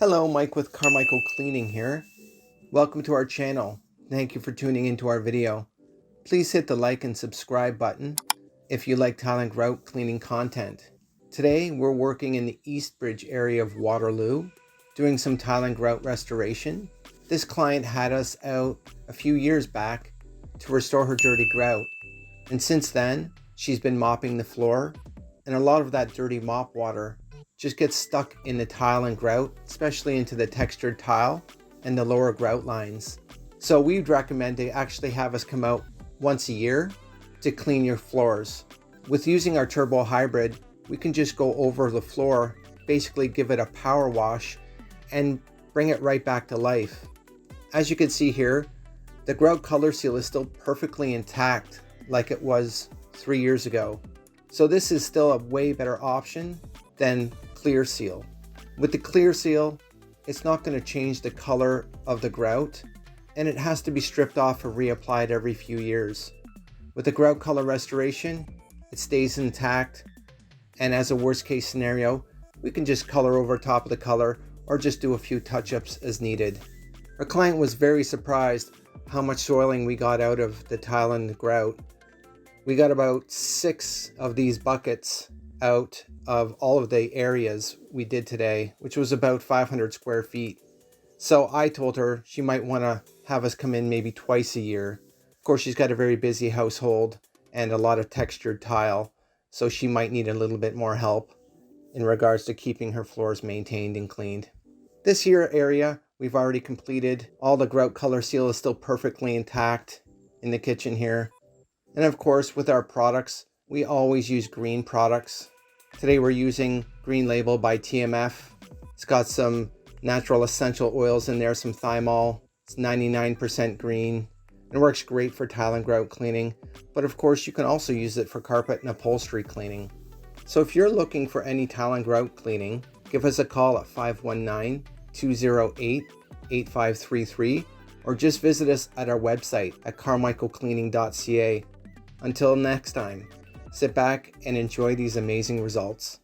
Hello, Mike with Carmichael Cleaning here. Welcome to our channel. Thank you for tuning into our video. Please hit the like and subscribe button if you like tile and grout cleaning content. Today we're working in the East Bridge area of Waterloo, doing some tile and grout restoration. This client had us out a few years back to restore her dirty grout, and since then she's been mopping the floor, and a lot of that dirty mop water just gets stuck in the tile and grout, especially into the textured tile and the lower grout lines. So we'd recommend to actually have us come out once a year to clean your floors. With using our turbo hybrid, we can just go over the floor, basically give it a power wash and bring it right back to life. As you can see here, the grout color seal is still perfectly intact like it was 3 years ago. So this is still a way better option than clear seal. With the clear seal, it's not going to change the color of the grout, and it has to be stripped off or reapplied every few years. With the grout color restoration, it stays intact, and as a worst case scenario, we can just color over top of the color or just do a few touch-ups as needed. Our client was very surprised how much soiling we got out of the tile and the grout. We got about 6 of these buckets out of all of the areas we did today, which was about 500 square feet. So I told her she might want to have us come in maybe twice a year. Of course, she's got a very busy household and a lot of textured tile, so she might need a little bit more help in regards to keeping her floors maintained and cleaned. This here area we've already completed. All the grout color seal is still perfectly intact in the kitchen here. And of course, with our products, we always use green products. Today we're using Green Label by TMF. It's got some natural essential oils in there, some thymol. It's 99% green and works great for tile and grout cleaning. But of course, you can also use it for carpet and upholstery cleaning. So if you're looking for any tile and grout cleaning, give us a call at 519-208-8533 or just visit us at our website at carmichaelcleaning.ca. Until next time, sit back and enjoy these amazing results.